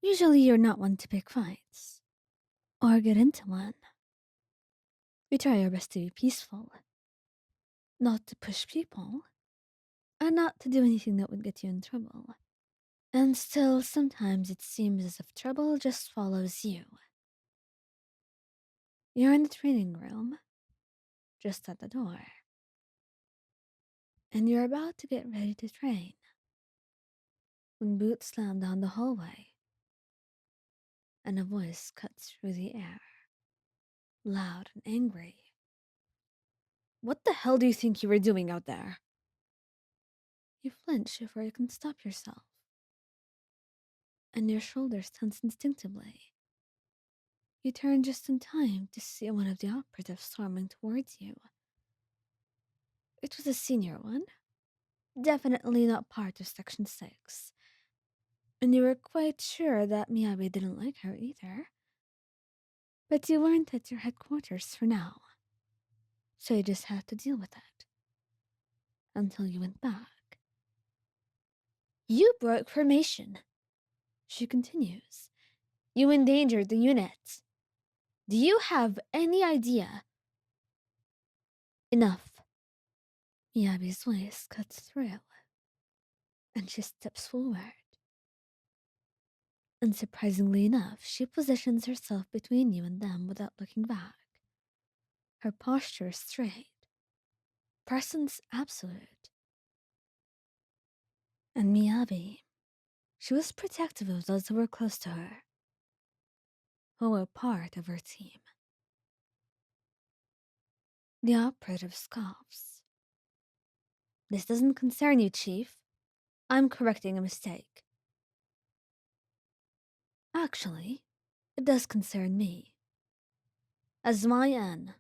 Usually you're not one to pick fights or get into one. You try your best to be peaceful, not to push people, and not to do anything that would get you in trouble. And still, sometimes it seems as if trouble just follows you. You're in the training room, just at the door, and you're about to get ready to train when boots slam down the hallway and a voice cuts through the air, loud and angry. What the hell do you think you were doing out there? You flinch before you can stop yourself, and your shoulders tense instinctively. You turn just in time to see one of the operatives storming towards you. It was a senior one, definitely not part of Section 6, and you were quite sure that Miyabi didn't like her either. But you weren't at your headquarters for now, so you just had to deal with it until you went back. You broke formation, she continues. You endangered the unit. Do you have any idea? Enough. Miyabi's voice cuts through, and she steps forward. Unsurprisingly enough, she positions herself between you and them without looking back. Her posture is straight, presence absolute. And Miyabi, she was protective of those who were close to her, who were part of her team. The operative scoffs. This doesn't concern you, Chief. I'm correcting a mistake. Actually, it does concern me. As YN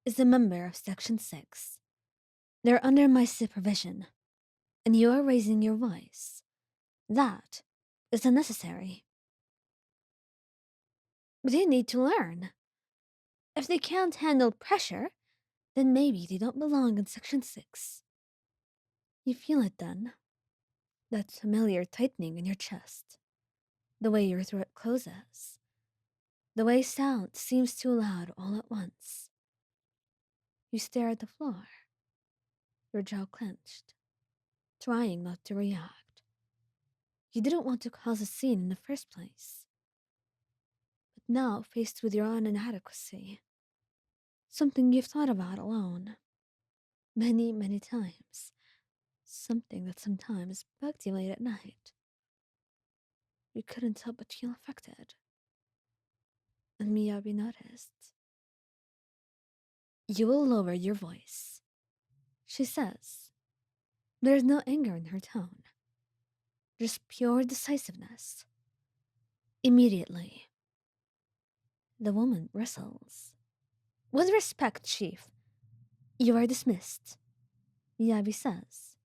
is a member of Section 6, they're under my supervision, and you're raising your voice. That is unnecessary. They need to learn. If they can't handle pressure, then maybe they don't belong in Section 6. You feel it then. That familiar tightening in your chest. The way your throat closes. The way sound seems too loud all at once. You stare at the floor, your jaw clenched, trying not to react. You didn't want to cause a scene in the first place. But now, faced with your own inadequacy, something you've thought about alone, many, many times, something that sometimes bugged you late at night, you couldn't help but feel affected. And Miyabi noticed. You will lower your voice, she says. There's no anger in her tone, just pure decisiveness. Immediately, the woman bristles. With respect, Chief, you are dismissed, Miyabi says.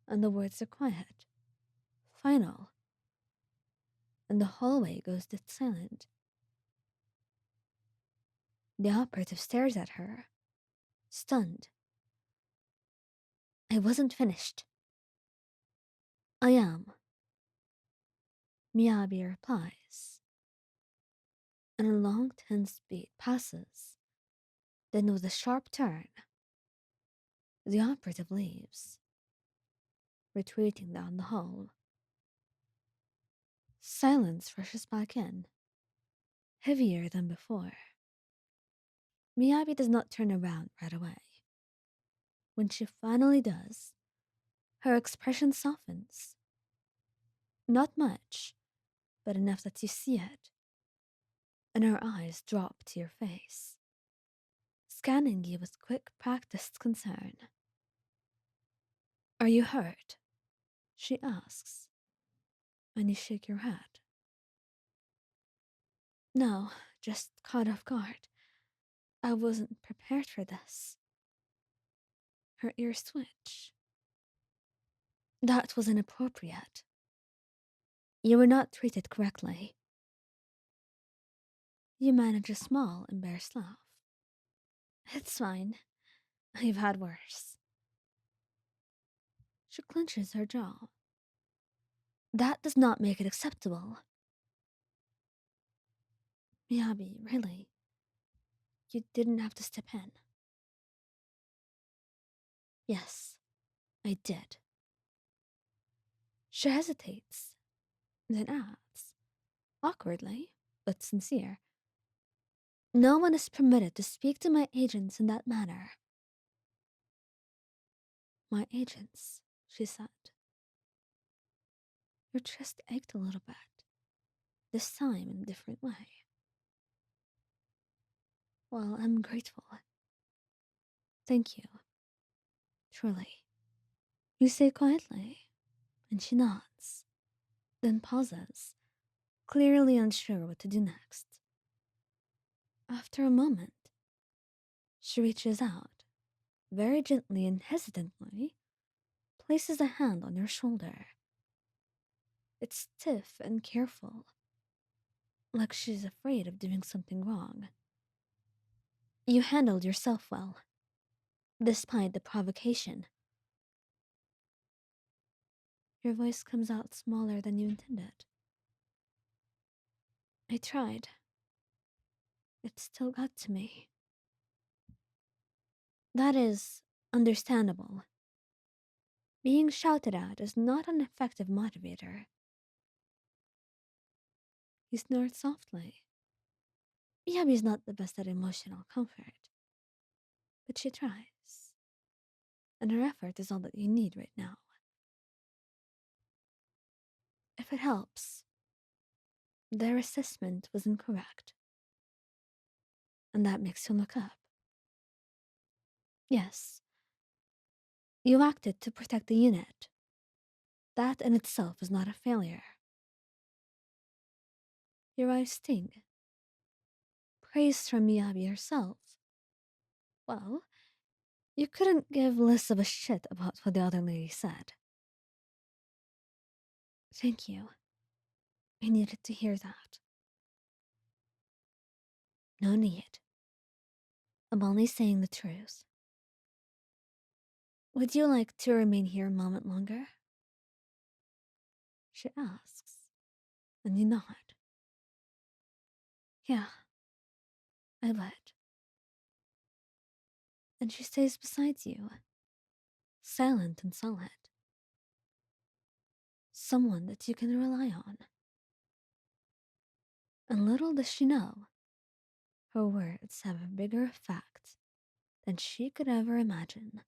And the words are quiet, final, and the hallway goes dead silent. The operative stares at her, stunned. I wasn't finished. I am, Miyabi replies. And a long tense beat passes. Then with a sharp turn, the operative leaves, retreating down the hall. Silence rushes back in, heavier than before. Miyabi does not turn around right away. When she finally does, her expression softens. Not much, but enough that you see it. And her eyes drop to your face, scanning you with quick, practiced concern. Are you hurt? She asks, and you shake your head. No, just caught off guard. I wasn't prepared for this. Her ears twitch. That was inappropriate. You were not treated correctly. You manage a small, embarrassed laugh. It's fine. I've had worse. She clenches her jaw. That does not make it acceptable. Miyabi, really? You didn't have to step in. Yes, I did. She hesitates, then adds, awkwardly, but sincere. No one is permitted to speak to my agents in that manner. My agents, she said. Her chest ached a little bit, this time in a different way. Well, I'm grateful. Thank you. Truly. You say quietly, and she nods, then pauses, clearly unsure what to do next. After a moment, she reaches out, very gently and hesitantly, places a hand on your shoulder. It's stiff and careful, like she's afraid of doing something wrong. You handled yourself well, despite the provocation. Your voice comes out smaller than you intended. I tried. It still got to me. That is understandable. Being shouted at is not an effective motivator. He snored softly. Miyabi's not the best at emotional comfort, but she tries. And her effort is all that you need right now. If it helps, their assessment was incorrect. And that makes you look up. Yes, you acted to protect the unit. That in itself is not a failure. Your eyes sting. Praise from Miyabi herself. Well, you couldn't give less of a shit about what the other lady said. Thank you. I needed to hear that. No need. I'm only saying the truth. Would you like to remain here a moment longer? She asks, and you nod. Yeah, I would. And she stays beside you, silent and solid. Someone that you can rely on. And little does she know, her words have a bigger effect than she could ever imagine.